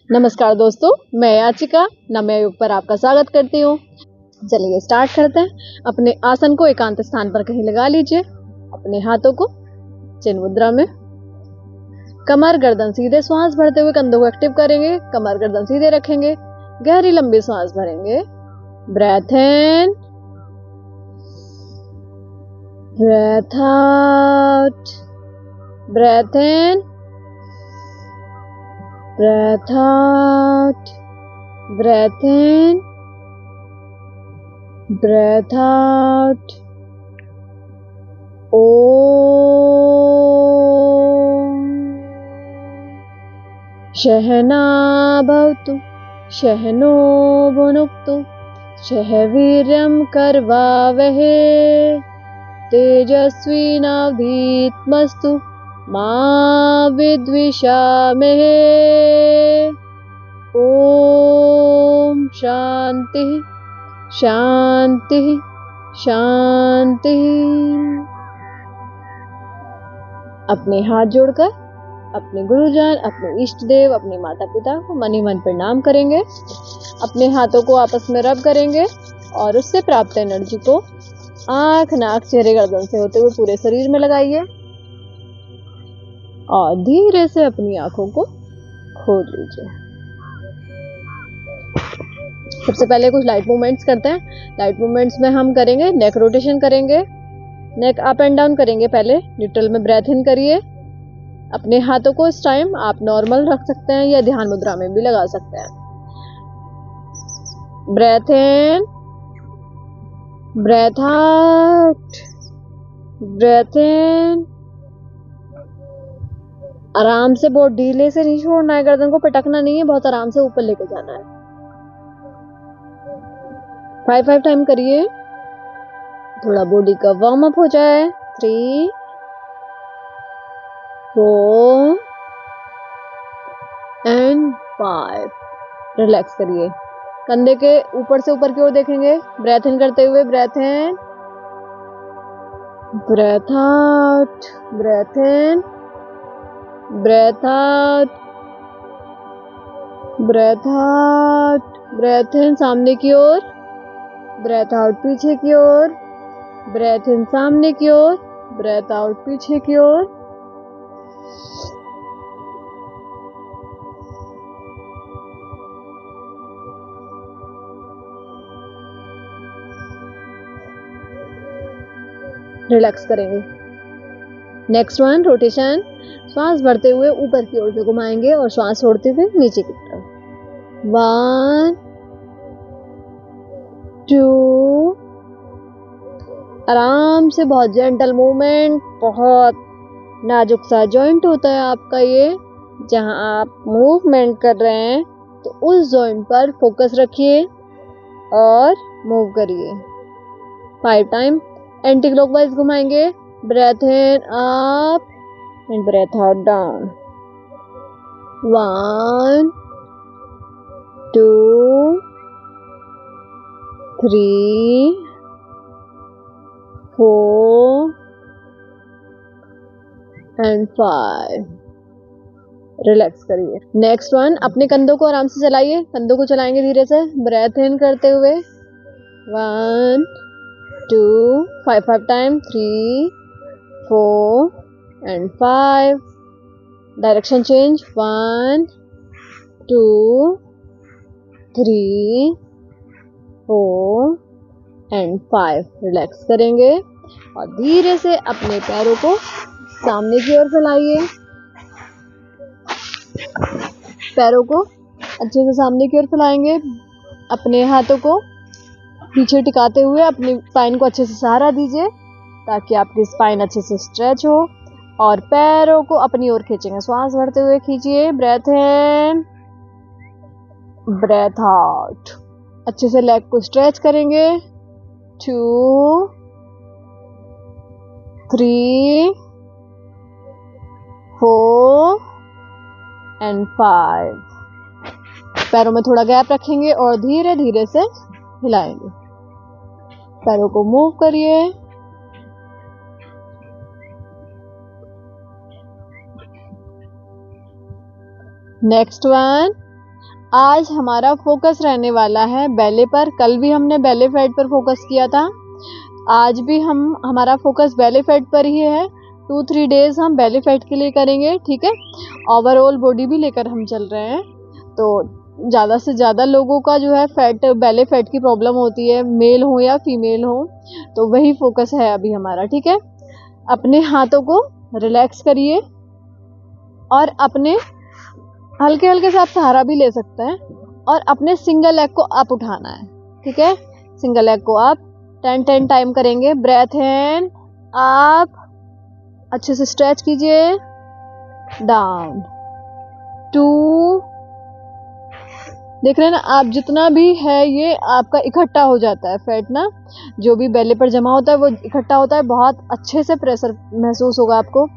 नमस्कार दोस्तों, मैं याचिका नमय योग पर आपका स्वागत करती हूँ। चलिए स्टार्ट करते हैं। अपने आसन को एकांत स्थान पर कहीं लगा लीजिए। अपने हाथों को चिन्ह मुद्रा में, कमर गर्दन सीधे, श्वास भरते हुए कंधों को एक्टिव करेंगे। कमर गर्दन सीधे रखेंगे, गहरी लंबी श्वास भरेंगे। Breath in, breath out, breath in, breath out, breath in, breath out. Om Shahana bhavtu Shahano bhunuktu Shah Viryam karvavahe Tejasvi navdhitmastu मां विद्विषामहे। ओम शांति शांति शांति। अपने हाथ जोड़कर अपने गुरुजन, अपने इष्ट देव, अपने माता पिता को मन ही मन प्रणाम करेंगे। अपने हाथों को आपस में रब करेंगे और उससे प्राप्त एनर्जी को आंख, नाक, चेहरे, गर्दन से होते हुए पूरे शरीर में लगाइए और धीरे से अपनी आंखों को खोल लीजिए। सबसे पहले कुछ लाइट मूवमेंट्स करते हैं। लाइट मूवमेंट्स में हम करेंगे नेक रोटेशन करेंगे, नेक अप एंड डाउन करेंगे। पहले न्यूट्रल में ब्रेथ इन करिए। अपने हाथों को इस टाइम आप नॉर्मल रख सकते हैं या ध्यान मुद्रा में भी लगा सकते हैं। Breath in, breath out, breath in. आराम से, बहुत ढीले से नहीं छोड़ना है, गर्दन को पटकना नहीं है, बहुत आराम से ऊपर लेके जाना है। 5 टाइम करिए, थोड़ा बॉडी का वार्म अप हो जाए। 3 4 एंड 5। रिलैक्स करिए। कंधे के ऊपर से ऊपर की ओर देखेंगे। ब्रेथ इन करते हुए breath in, breath out, breath in, breath out, breath out, breath in सामने की ओर, breath out पीछे की ओर, breath in सामने की ओर, breath out पीछे की ओर। रिलैक्स करेंगे। Next one, rotation. श्वास भरते हुए ऊपर की ओर से घुमाएंगे और श्वास छोड़ते हुए नीचे की तरफ। 1 2। आराम से, बहुत जेंटल मूवमेंट। बहुत नाजुक सा जॉइंट होता है आपका ये। जहां आप मूवमेंट कर रहे हैं तो उस जॉइंट पर फोकस रखिए और मूव करिए। 5 टाइम एंटी क्लॉकवाइज घुमाएंगे। Breath in up and breath out down. 1 2 3 4 and 5। Relax करिए। नेक्स्ट वन, अपने कंधों को आराम से चलाइए। कंधों को चलाएंगे धीरे से, ब्रेथ इन करते हुए। 1 2 5 time. 3 4 and 5। Direction change. 1 2 3 4 and 5। Relax करेंगे और धीरे से अपने पैरों को सामने की ओर फैलाइए। पैरों को अच्छे से सामने की ओर फैलाएंगे। अपने हाथों को पीछे टिकाते हुए अपनी स्पाइन को अच्छे से सहारा दीजिए ताकि आपकी स्पाइन अच्छे से स्ट्रेच हो। और पैरों को अपनी ओर खींचेंगे। श्वास भरते हुए खींचिए। Breath in, breath out. अच्छे से लेग को स्ट्रेच करेंगे। 2 3 4 and 5। पैरों में थोड़ा गैप रखेंगे और धीरे धीरे से हिलाएंगे। पैरों को मूव करिए। नेक्स्ट वन, आज हमारा फोकस रहने वाला है बेले पर। कल भी हमने बेले फैट पर फोकस किया था, आज भी हमारा फोकस बेले फैट पर ही है। 2-3 डेज हम बेले फैट के लिए करेंगे, ठीक है। ओवरऑल बॉडी भी लेकर हम चल रहे हैं, तो ज़्यादा से ज़्यादा लोगों का जो है फैट, बेले फैट की प्रॉब्लम होती है, मेल हो या फीमेल हो, तो वही फोकस है अभी हमारा, ठीक है। अपने हाथों को रिलैक्स करिए और अपने हल्के हल्के से आप सहारा भी ले सकते हैं, और अपने सिंगल लेग को अप उठाना है, ठीक है। सिंगल लेग को आप 10 टाइम करेंगे। ब्रेथ इन, अप, अच्छे से स्ट्रेच कीजिए, डाउन, 2, देख रहे हैं ना आप, जितना भी है ये आपका इकट्ठा हो जाता है फैट ना, जो भी बेले पर जमा होता है वो इकट्ठा होता है, बहुत अच्छे से प्रेशर महसूस होगा आपको।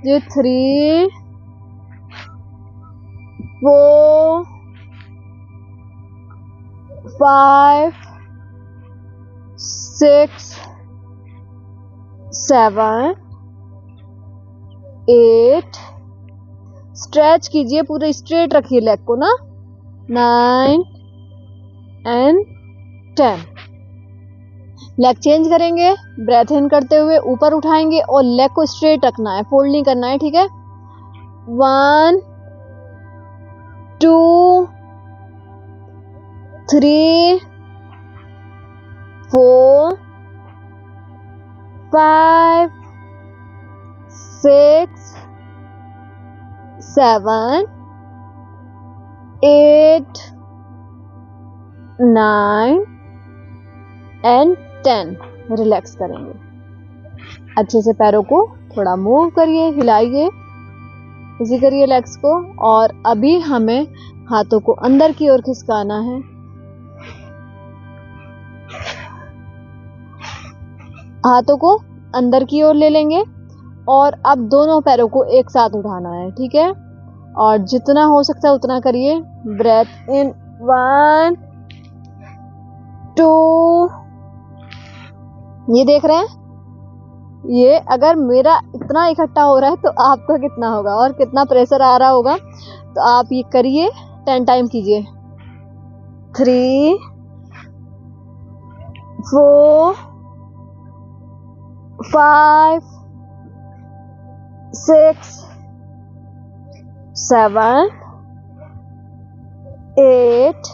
ये 3, 4, 5, 6, 7, 8, स्ट्रेच कीजिए, पूरे स्ट्रेट रखिए लेग को ना, 9 एंड 10। लेग चेंज करेंगे, ब्रेथ इन करते हुए ऊपर उठाएंगे और लेग को स्ट्रेट रखना है, फोल्ड नहीं करना है, ठीक है। 1, 2, 3, 4, 5, 6, 7, 8, 9 एंड 10। रिलैक्स करेंगे, अच्छे से पैरों को थोड़ा मूव करिए, हिलाइए, इसी करिए लेग्स को। और अभी हमें हाथों को अंदर की ओर खिसकाना है, हाथों को अंदर की ओर ले लेंगे और अब दोनों पैरों को एक साथ उठाना है, ठीक है। और जितना हो सकता है उतना करिए। ब्रेथ इन, 1, 2, ये देख रहे हैं, ये अगर मेरा इतना इकट्ठा हो रहा है तो आपका कितना होगा और कितना प्रेशर आ रहा होगा, तो आप ये करिए, 10 टाइम कीजिए। 3, 4, 5, 6, 7, 8,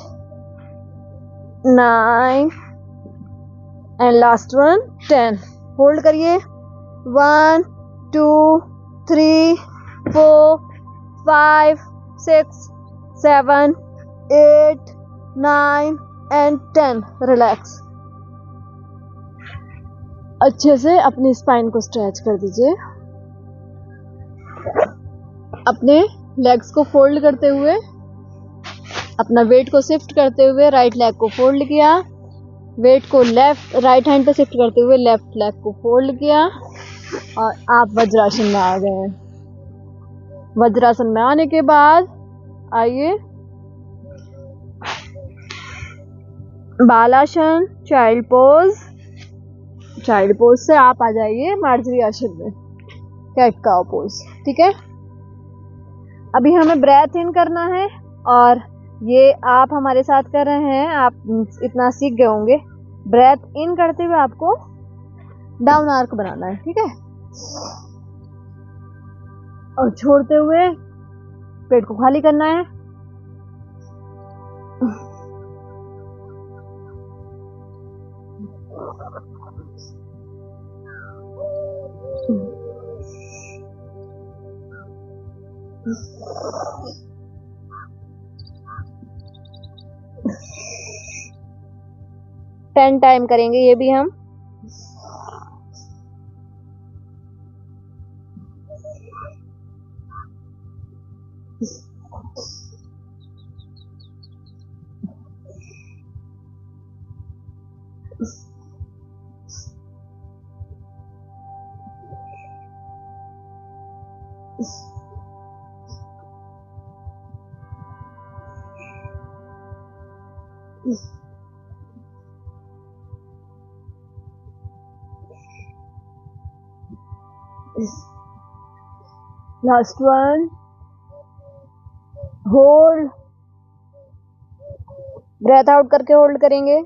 9 एंड लास्ट वन 10। होल्ड करिए, 1, 2, 3, 4, 5, 6, 7, 8, 9 एंड 10। रिलैक्स, अच्छे से अपनी स्पाइन को स्ट्रेच कर दीजिए। अपने लेग्स को फोल्ड करते हुए, अपना वेट को शिफ्ट करते हुए राइट लेग को फोल्ड किया, वेट को राइट हैंड पे शिफ्ट करते हुए लेफ्ट लेग को फोल्ड किया और आप वज्रासन में आ गए। वज्रासन में आने के बाद आइए बालासन, चाइल्ड पोज। चाइल्ड पोज से आप आ जाइए मार्जरी आसन में, कैट काउ पोज, ठीक है। अभी हमें ब्रेथ इन करना है और ये आप हमारे साथ कर रहे हैं, आप इतना सीख गए होंगे। ब्रेथ इन करते हुए आपको डाउन आर्क बनाना है, ठीक है, और छोड़ते हुए पेट को खाली करना है। टेन टाइम करेंगे ये भी हम। Last one. Hold breath out करके होल्ड करेंगे।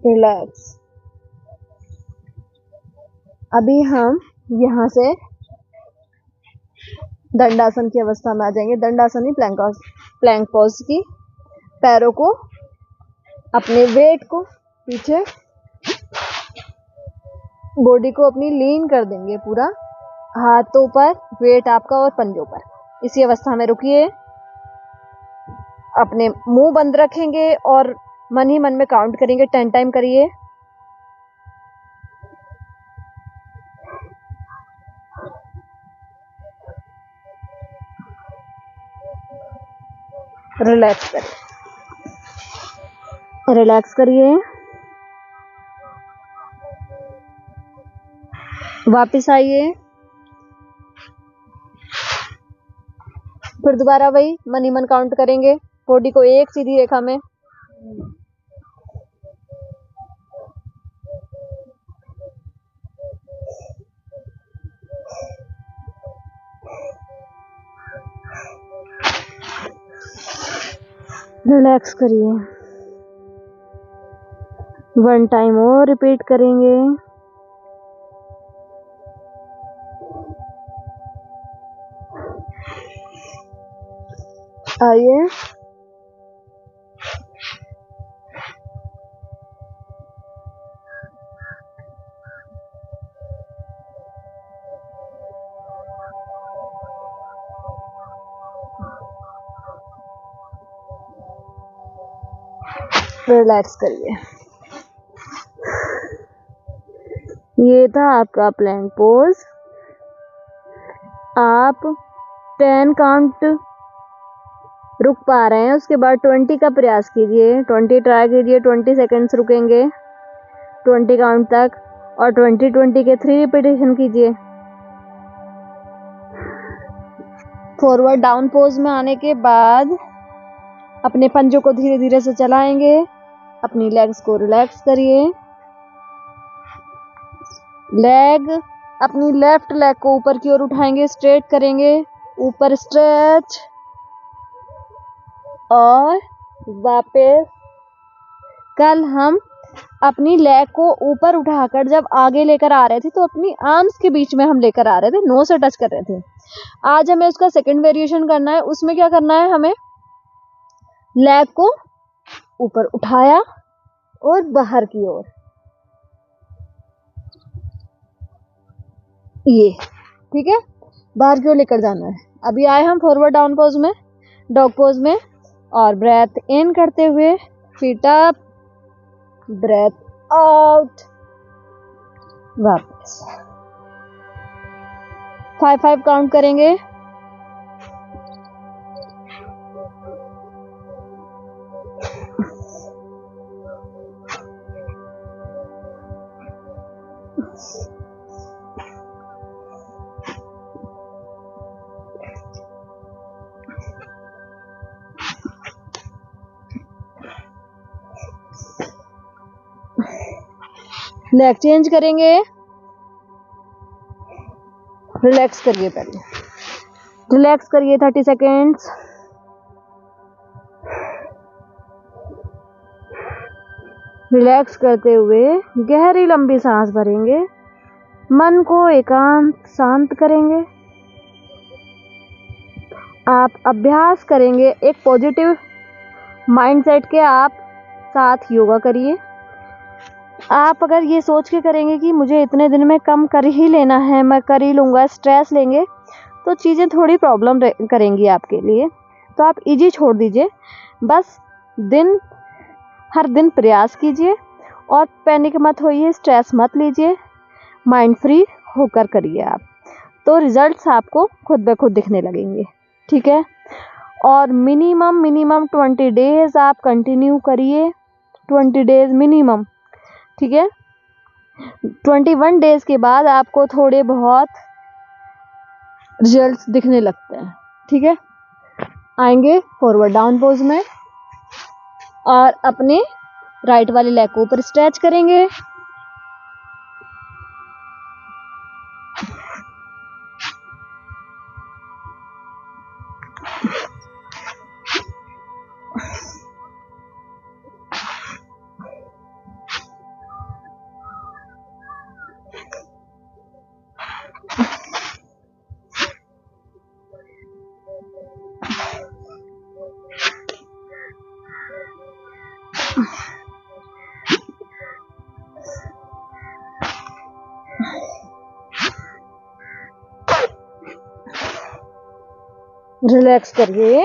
रिलैक्स। अभी हम यहाँ से दंडासन की अवस्था में आ जाएंगे। दंडासन ही प्लैंक पोज की। पैरों को, अपने वेट को पीछे, बॉडी को अपनी लीन कर देंगे पूरा, हाथों पर वेट आपका और पंजों पर। इसी अवस्था में रुकिए। अपने मुंह बंद रखेंगे और मन ही मन में काउंट करेंगे। 10 टाइम करिए। रिलैक्स करिए, रिलैक्स करिए। वापस आइए। फिर दोबारा वही मन ही मन काउंट करेंगे। बॉडी को एक सीधी रेखा में। रिलैक्स करिए। 1 टाइम और रिपीट करेंगे। आइए। रिलैक्स करिए। ये था आपका प्लैंक पोज। आप 10 काउंट रुक पा रहे हैं, उसके बाद 20 का प्रयास कीजिए। 20 ट्राई कीजिए। 20 सेकेंड्स रुकेंगे 20 काउंट तक, और 20 के 3 रिपीटेशन कीजिए। फॉरवर्ड डाउन पोज में आने के बाद अपने पंजों को धीरे धीरे से चलाएंगे। अपनी लेग्स को रिलैक्स करिए। अपनी लेफ्ट लेग को ऊपर की ओर उठाएंगे, स्ट्रेट करेंगे, ऊपर स्ट्रेच, और वापस। कल हम अपनी लेग को ऊपर उठाकर जब आगे लेकर आ रहे थे तो अपनी आर्म्स के बीच में हम लेकर आ रहे थे, नो से टच कर रहे थे। आज हमें उसका सेकंड वेरिएशन करना है। उसमें क्या करना है, हमें लेग को ऊपर उठाया और बाहर की ओर, ये ठीक है, बाहर की ओर लेकर जाना है। अभी आए हम फॉरवर्ड डाउन पोज में, डॉग पोज में, और ब्रेथ इन करते हुए फीट अप, ब्रेथ आउट, वापस 5 काउंट करेंगे। लेग चेंज करेंगे। रिलैक्स करिए, पहले रिलैक्स करिए 30 सेकेंड्स। रिलैक्स करते हुए गहरी लंबी सांस भरेंगे। मन को एकांत शांत करेंगे। आप अभ्यास करेंगे एक पॉजिटिव माइंडसेट के, आप साथ योगा करिए। आप अगर ये सोच के करेंगे कि मुझे इतने दिन में कम कर ही लेना है, मैं कर ही लूँगा, स्ट्रेस लेंगे तो चीज़ें थोड़ी प्रॉब्लम करेंगी आपके लिए। तो आप इजी छोड़ दीजिए। बस हर दिन प्रयास कीजिए और पैनिक मत होइए, स्ट्रेस मत लीजिए, माइंड फ्री होकर करिए आप, तो रिजल्ट्स आपको खुद ब खुद दिखने लगेंगे। ठीक है, और मिनिमम 20 डेज आप कंटिन्यू करिए, 20 डेज मिनिमम। ठीक है, 21 डेज के बाद आपको थोड़े बहुत रिजल्ट्स दिखने लगते हैं। ठीक है, आएंगे फॉरवर्ड डाउन पोज में और अपने राइट वाले लेग को ऊपर स्ट्रेच करेंगे, रिलैक्स करिए।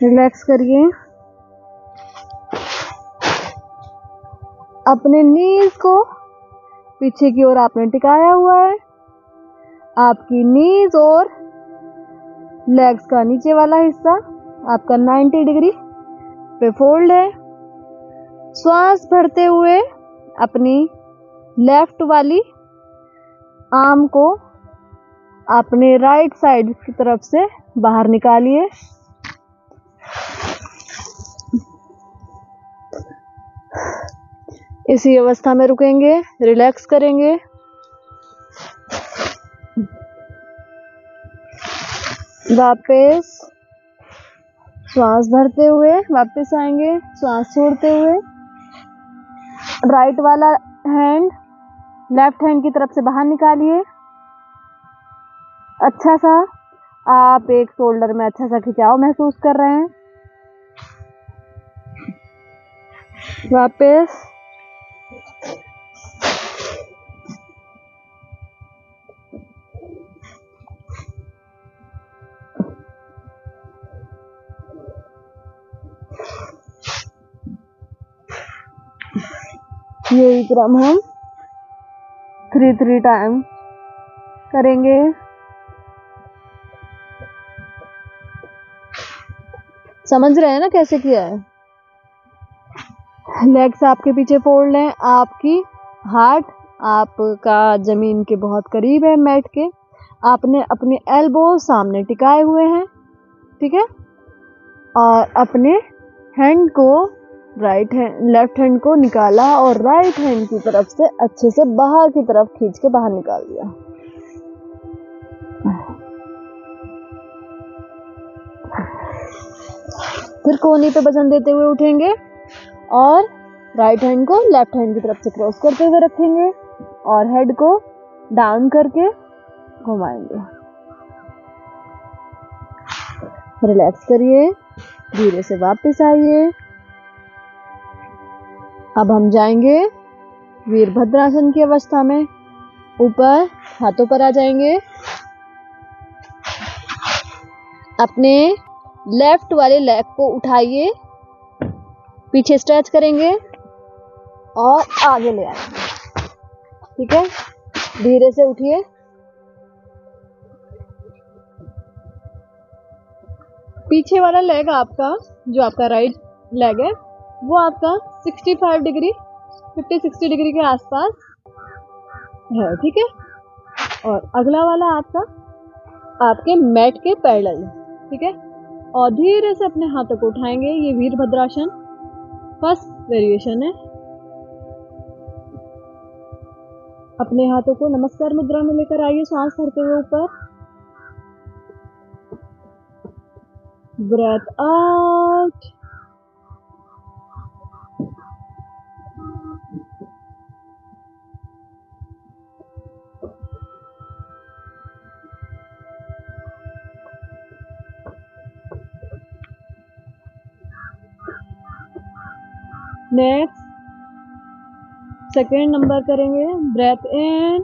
रिलैक्स करिए। अपने नीज को पीछे की ओर आपने टिकाया हुआ है। आपकी नीज और लेग्स का नीचे वाला हिस्सा आपका 90 डिग्री पे फोल्ड है। श्वास भरते हुए अपनी लेफ्ट वाली आर्म को अपने राइट साइड की तरफ से बाहर निकालिए। इसी अवस्था में रुकेंगे, रिलैक्स करेंगे। वापस श्वास भरते हुए वापस आएंगे, श्वास छोड़ते हुए राइट वाला हैंड लेफ्ट हैंड की तरफ से बाहर निकालिए। अच्छा सा आप एक शोल्डर में अच्छा सा खिंचाव महसूस कर रहे हैं। वापस यही क्रम हम 3 टाइम करेंगे। समझ रहे हैं ना कैसे किया है? लेग्स आपके पीछे फोल्ड हैं, आपकी हार्ट आपका जमीन के बहुत करीब है मैट के। आपने अपने एल्बो सामने टिकाए हुए हैं, ठीक है? और अपने हैंड को लेफ्ट हैंड को निकाला और राइट हैंड की तरफ से अच्छे से बाहर की तरफ खींच के बाहर निकाल दिया। फिर कोहनी पे वजन देते हुए उठेंगे और राइट हैंड को लेफ्ट हैंड की तरफ से क्रॉस करते हुए रखेंगे और हेड को डाउन करके घुमाएंगे। रिलैक्स करिए, धीरे से वापस आइए। अब हम जाएंगे वीरभद्रासन की अवस्था में। ऊपर हाथों पर आ जाएंगे। अपने लेफ्ट वाले लेग को उठाइए, पीछे स्ट्रेच करेंगे और आगे ले आएंगे, ठीक है? धीरे से उठिए। पीछे वाला लेग आपका, जो आपका राइट लेग है, वो आपका 65 डिग्री 50-60 डिग्री के आसपास है, ठीक है? और अगला वाला आपका आपके मैट के पैरेलल है, ठीक है? और धीरे से अपने हाथों को उठाएंगे। ये वीरभद्रासन फर्स्ट वेरिएशन है। अपने हाथों को नमस्कार मुद्रा में लेकर आइए, सांस भरते हुए ऊपर। Breath out, next second number करेंगे। Breath in,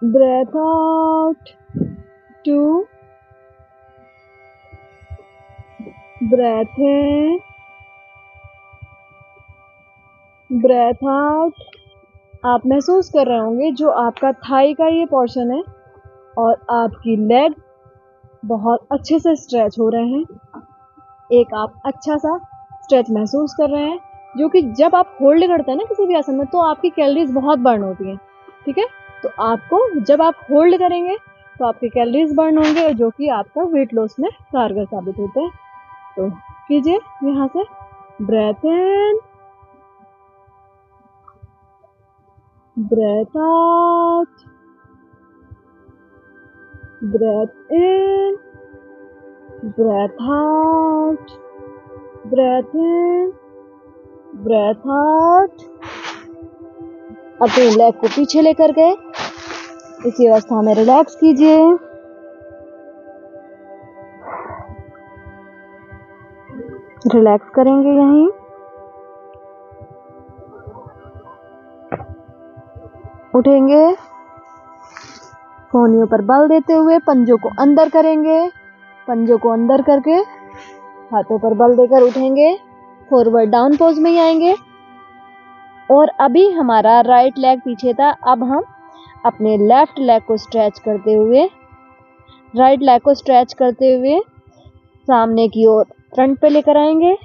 breath out, 2, breath in, breath out. आप महसूस कर रहे होंगे जो आपका थाई का ये पोर्शन है और आपकी लेग बहुत अच्छे से स्ट्रेच हो रहे हैं। एक आप अच्छा सा स्ट्रेच महसूस कर रहे हैं, जो कि जब आप होल्ड करते हैं ना किसी भी आसन में, तो आपकी कैलोरीज बहुत बर्न होती हैं, ठीक है? तो आपको जब आप होल्ड करेंगे तो आपकी कैलोरीज बर्न होंगे, और जो कि आपका वेट लॉस में कारगर साबित होते हैं। तो कीजिए यहाँ से breath in, breath out, breath in, breath out, breath in, breath out. अपने लेग को पीछे लेकर गए। इसी अवस्था में रिलैक्स कीजिए। रिलैक्स करेंगे यहीं। उठेंगे, कोहनियों पर बल देते हुए पंजों को अंदर करेंगे। पंजों को अंदर करके हाथों पर बल देकर उठेंगे। फॉरवर्ड डाउन पोज में ही आएंगे। और अभी हमारा राइट लेग पीछे था, अब हम अपने लेफ्ट लेग को स्ट्रेच करते हुए, राइट लेग को स्ट्रेच करते हुए सामने की ओर फ्रंट पे लेकर आएंगे।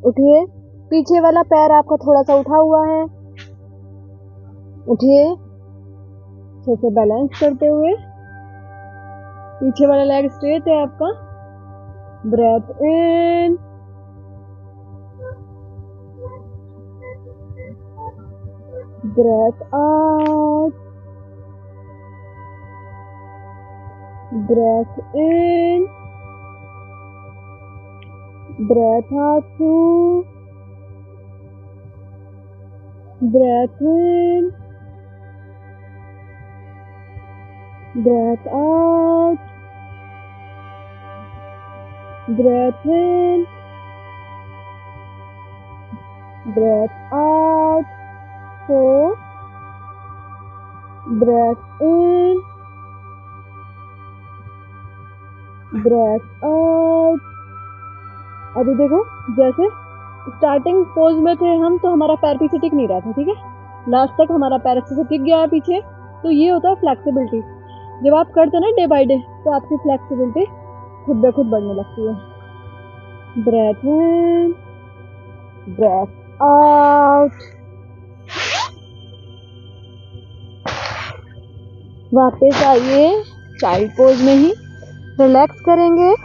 उठिए, पीछे वाला पैर आपका थोड़ा सा उठा हुआ है। उठिए, अच्छे से बैलेंस करते हुए। पीछे वाला लेग स्ट्रेट है आपका। Breath in, breath out, breath in, breath out through, breath in, breath out, breath in, breath out, 4, breath in, breath out. अभी देखो, जैसे स्टार्टिंग पोज में थे हम तो हमारा पैर पीछे टिक नहीं रहा था, ठीक है। लास्ट तक हमारा पैर अच्छे से टिक गया है पीछे, तो ये होता है फ्लेक्सिबिलिटी। जब आप करते हैं ना डे बाय डे, तो आपकी फ्लेक्सिबिलिटी खुद ब खुद बढ़ने लगती है। Breath in, breath out. वापस आइए चाइल्ड पोज में ही, रिलैक्स करेंगे।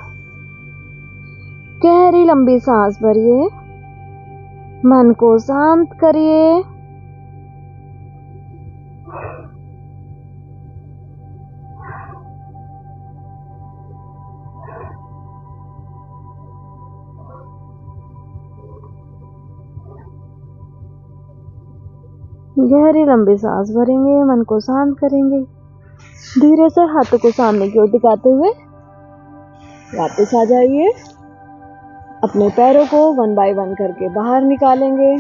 गहरी लंबी सांस भरिए, मन को शांत करिए। गहरी लंबी सांस भरेंगे, मन को शांत करेंगे। धीरे से हाथों को सामने की ओर टिकाते हुए वापस आ जाइए। अपने पैरों को 1 बाय 1 करके बाहर निकालेंगे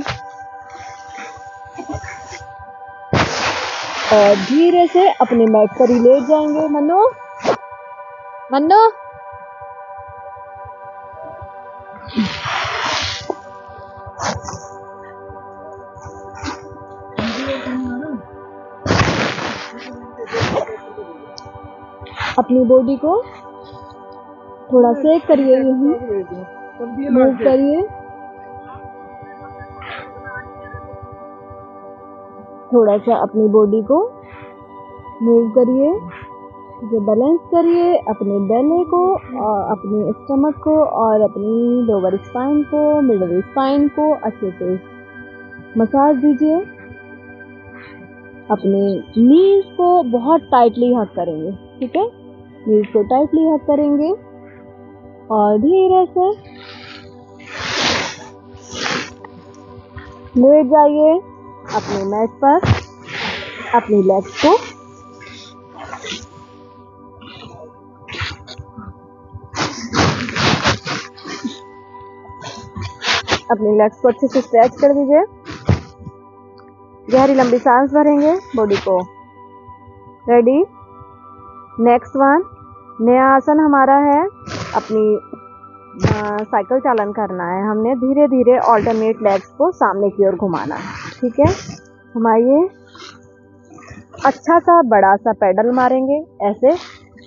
और धीरे से अपने मैट पर ही लेट जाएंगे। मन्नू, मन्नू, अपनी बॉडी को थोड़ा सेक करिए, मूव करिए, थोड़ा सा अपनी बॉडी को मूव करिए, जो बैलेंस करिए अपने बेले को और अपने स्टमक को और अपनी लोअर स्पाइन को, मिडिल स्पाइन को अच्छे से मसाज दीजिए। अपने नीज को बहुत टाइटली हक करेंगे, ठीक है। नीज को टाइटली हक करेंगे और धीरे से लेट जाइए अपने मैट पर। अपनी लेग्स को अच्छे से स्ट्रेच कर दीजिए। गहरी लंबी सांस भरेंगे, बॉडी को रेडी। नेक्स्ट वन, नया आसन हमारा है, अपनी साइकिल चालन करना है। हमने धीरे धीरे ऑल्टरनेट लेग्स को सामने की ओर घुमाना है, ठीक है। घुमाइए, अच्छा सा बड़ा सा पेडल मारेंगे। ऐसे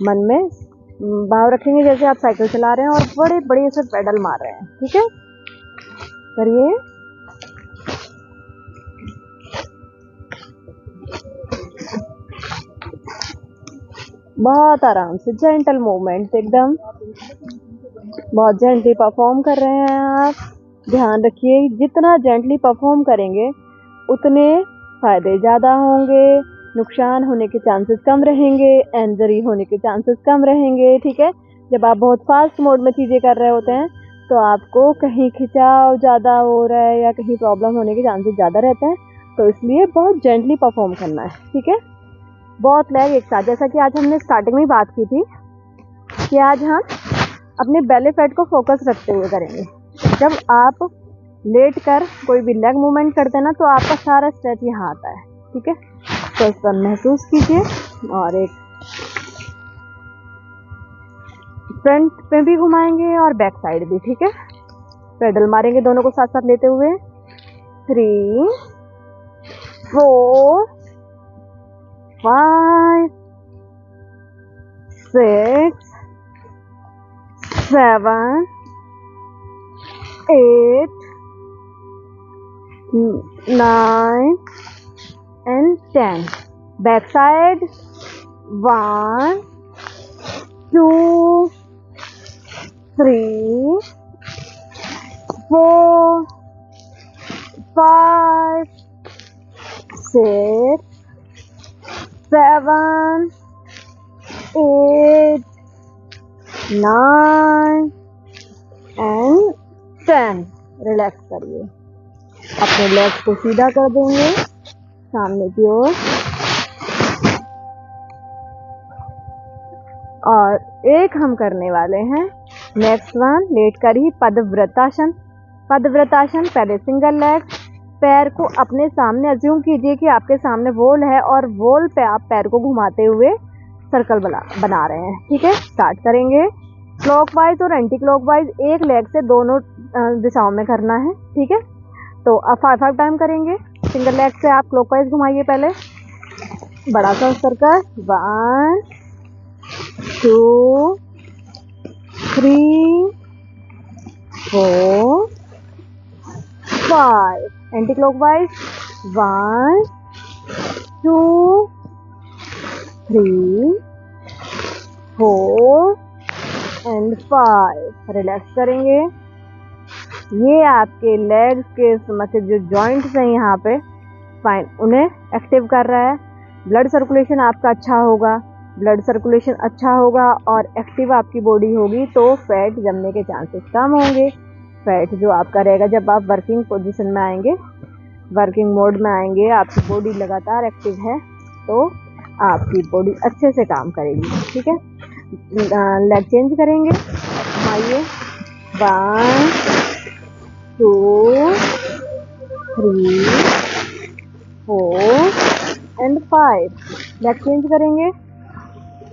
मन में भाव रखेंगे जैसे आप साइकिल चला रहे हैं और बड़े बड़े से पेडल मार रहे हैं, ठीक है। करिए, बहुत आराम से, जेंटल मूवमेंट, एकदम बहुत जेंटली परफॉर्म कर रहे हैं आप। ध्यान रखिए, जितना जेंटली परफॉर्म करेंगे उतने फायदे ज़्यादा होंगे, नुकसान होने के चांसेस कम रहेंगे, इंजरी होने के चांसेस कम रहेंगे, ठीक है। जब आप बहुत फास्ट मोड में चीज़ें कर रहे होते हैं तो आपको कहीं खिंचाव ज़्यादा हो रहा है या कहीं प्रॉब्लम होने के चांसेस ज़्यादा रहते हैं, तो इसलिए बहुत जेंटली परफॉर्म करना है, ठीक है। बहुत लेग एक साथ। जैसा कि आज हमने स्टार्टिंग में बात की थी कि आज हम अपने बेली फैट को फोकस रखते हुए करेंगे। जब आप लेट कर कोई भी लेग मूवमेंट करते हैं ना, तो आपका सारा स्ट्रेच यहाँ आता है। ठीक है, तो इस पर महसूस कीजिए और एक फ्रंट पे भी घुमाएंगे और बैक साइड भी। ठीक है, पेडल मारेंगे दोनों को साथ साथ लेते हुए। 3 4 5 6 7 8 9 and 10. Back side. 1 2 3 4 5 6 7 8 9 and 10. Relax करिए, अपने लेग्स को सीधा कर देंगे सामने की ओर। और एक हम करने वाले हैं नेक्स्ट वन, लेट कर ही पदव्रतासन। पदव्रतासन, पहले सिंगल लेग, पैर को अपने सामने, अज्यूम कीजिए कि आपके सामने वॉल है और वॉल पे आप पैर को घुमाते हुए सर्कल बना रहे हैं। ठीक है, स्टार्ट करेंगे क्लॉकवाइज और एंटी क्लॉकवाइज, एक लेग से दोनों दिशाओं में करना है। ठीक है, तो अब 5 टाइम करेंगे। सिंगल लेग से आप क्लॉकवाइज घुमाइए, पहले बड़ा सा circle. 1 2 3 4 5। Anti clockwise 1 2 3 4 and 5। Relax करेंगे। ये आपके लेग्स के मतलब जो जॉइंट्स हैं यहाँ पे स्पाइन, उन्हें एक्टिव कर रहा है। ब्लड सर्कुलेशन आपका अच्छा होगा, ब्लड सर्कुलेशन अच्छा होगा और एक्टिव आपकी बॉडी होगी तो फैट जमने के चांसेस कम होंगे। फैट जो आपका रहेगा, जब आप वर्किंग पोजीशन में आएंगे, वर्किंग मोड में आएंगे, आपकी बॉडी लगातार एक्टिव है तो आपकी बॉडी अच्छे से काम करेगी। ठीक है, लेग चेंज करेंगे, घुमाइए। 1 2 3 4 एंड 5। लेग चेंज करेंगे।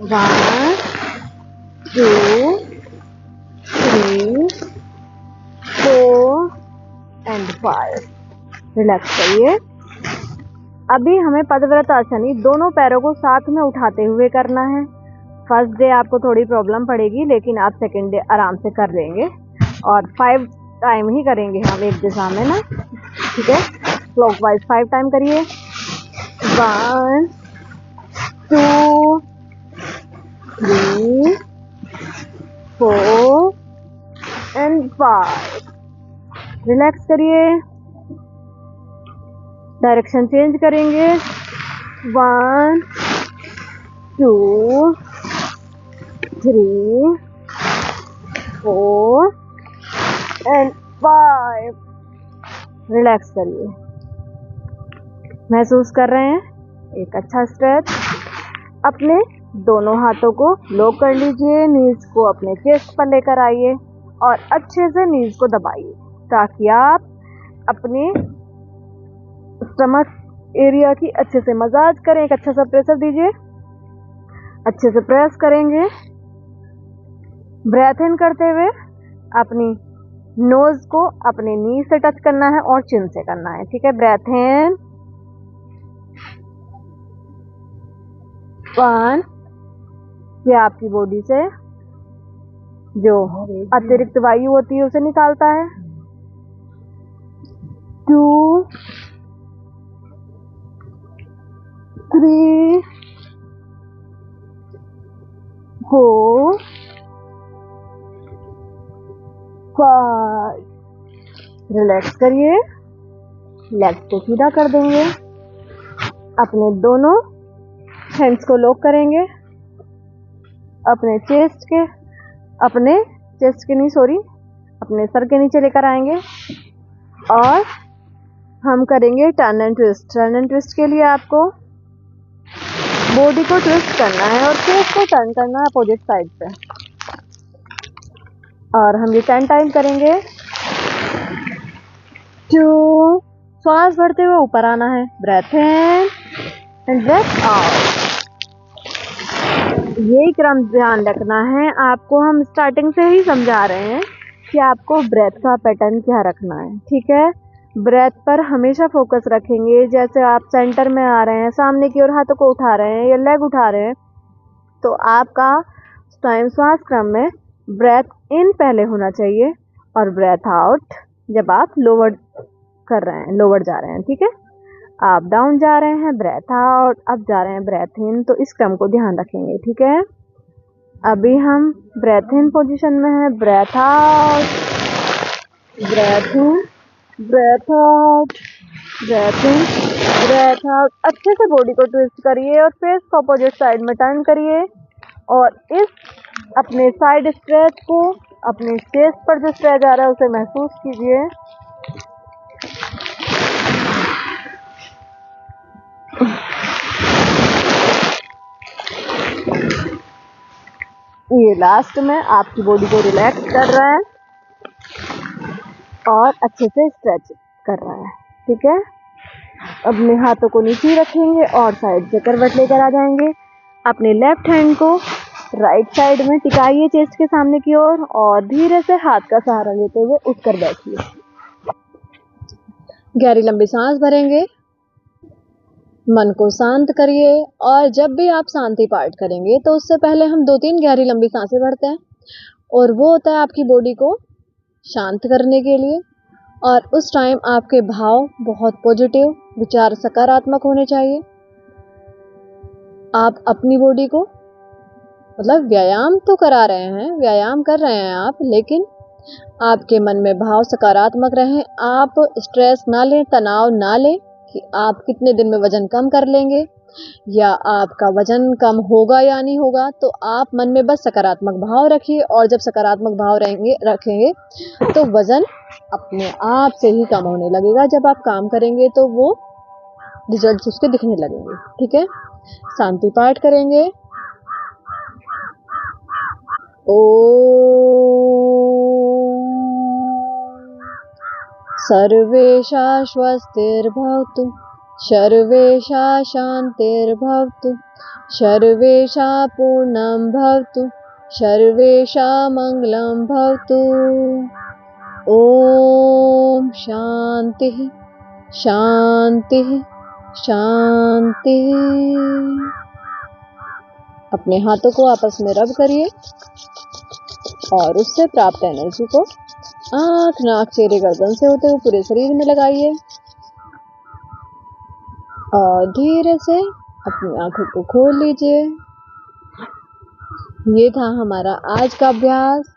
1 2 3 4 एंड 5। रिलैक्स करिए। अभी हमें पदव्रतासन दोनों पैरों को साथ में उठाते हुए करना है। फर्स्ट डे आपको थोड़ी प्रॉब्लम पड़ेगी, लेकिन आप सेकेंड डे आराम से कर लेंगे। और 5 टाइम ही करेंगे हम एक दिशा में ना। ठीक है, क्लॉकवाइज 5 टाइम करिए। 1 2 3 4 एंड 5। रिलैक्स करिए, डायरेक्शन चेंज करेंगे। 1 2 3 4 एंड 5। रिलैक्स करिए, महसूस कर रहे हैं एक अच्छा स्ट्रेच। अपने दोनों हाथों को लॉक कर लीजिए, नीज को अपने चेस्ट पर लेकर आइए और अच्छे से नीज को दबाइए ताकि आप अपने स्टमक एरिया की अच्छे से मसाज करें। एक अच्छा सा प्रेशर दीजिए, अच्छे से प्रेस करेंगे। ब्रेथ इन करते हुए अपनी नोज को अपने नी से टच करना है और चिन से करना है। ठीक है, ब्रेथ इन 1, ये आपकी बॉडी से जो अतिरिक्त वायु होती है उसे निकालता है। 2 3 4 5। रिलैक्स करिए, लेग्स को सीधा कर देंगे। अपने दोनों हैंड्स को लॉक करेंगे अपने चेस्ट अपने सर के नीचे लेकर आएंगे और हम करेंगे turn and twist. Turn and twist के लिए आपको बॉडी को ट्विस्ट करना है और फेस को टर्न करना है अपोजिट साइड पे। और हम ये 10 टाइम करेंगे। 2, श्वास भरते हुए ऊपर आना है, breath in and breath out. यही क्रम ध्यान रखना है आपको, हम स्टार्टिंग से ही समझा रहे हैं कि आपको ब्रेथ का पैटर्न क्या रखना है, ठीक है। ब्रेथ पर हमेशा फोकस रखेंगे। जैसे आप सेंटर में आ रहे हैं, सामने की ओर हाथों को उठा रहे हैं या लेग उठा रहे हैं, तो आपका टाइम श्वास क्रम में ब्रेथ इन पहले होना चाहिए और ब्रेथ आउट जब आप लोअर कर रहे हैं, लोअर जा रहे हैं, ठीक है। आप डाउन जा रहे हैं, ब्रेथ आउट, अप जा रहे हैं, ब्रेथ इन। तो इस क्रम को ध्यान रखेंगे, ठीक है। अभी हम ब्रेथ इन पोजीशन में है, breath out, breath in, breath out, breath in, breath out. अच्छे से बॉडी को ट्विस्ट करिए और फेस को अपोजिट साइड में टर्न करिए और इस अपने साइड स्ट्रेच को, अपने चेस्ट पर जो स्ट्रेच आ रहा है उसे महसूस कीजिए। ये लास्ट में आपकी बॉडी को रिलैक्स कर रहा है और अच्छे से स्ट्रेच कर रहा है, ठीक है। अपने हाथों को नीचे रखेंगे और साइड से करवट लेकर आ जाएंगे। अपने लेफ्ट हैंड को राइट साइड में टिकाइए चेस्ट के सामने की ओर और धीरे से हाथ का सहारा लेते हुए उठकर बैठिए। गहरी लंबी सांस भरेंगे, मन को शांत करिए। और जब भी आप शांति पाठ करेंगे तो उससे पहले हम 2-3 गहरी लंबी सांसें भरते हैं और वो होता है आपकी बॉडी को शांत करने के लिए। और उस टाइम आपके भाव बहुत पॉजिटिव, विचार सकारात्मक होने चाहिए। आप अपनी बॉडी को मतलब व्यायाम तो करा रहे हैं, व्यायाम कर रहे हैं आप, लेकिन आपके मन में भाव सकारात्मक रहें। आप स्ट्रेस ना लें, तनाव ना लें कि आप कितने दिन में वजन कम कर लेंगे या आपका वजन कम होगा या नहीं होगा। तो आप मन में बस सकारात्मक भाव रखिए और जब सकारात्मक भाव रखेंगे तो वजन अपने आप से ही कम होने लगेगा। जब आप काम करेंगे तो वो रिजल्ट्स उसके दिखने लगेंगे, ठीक है। शांति पाठ करेंगे। सर्वेषां स्वस्तिर्भवतु, सर्वेषां शान्तिर्भवतु, सर्वेषां पूर्णं भवतु, सर्वेषां मङ्गलं भवतु। ओम शांति शांति शांति। अपने हाथों को आपस में रब करिए और उससे प्राप्त एनर्जी को आँख, नाक, चेहरे, गर्दन से होते हुए पूरे शरीर में लगाइए और धीरे से अपनी आंखों को खोल लीजिए। ये था हमारा आज का अभ्यास।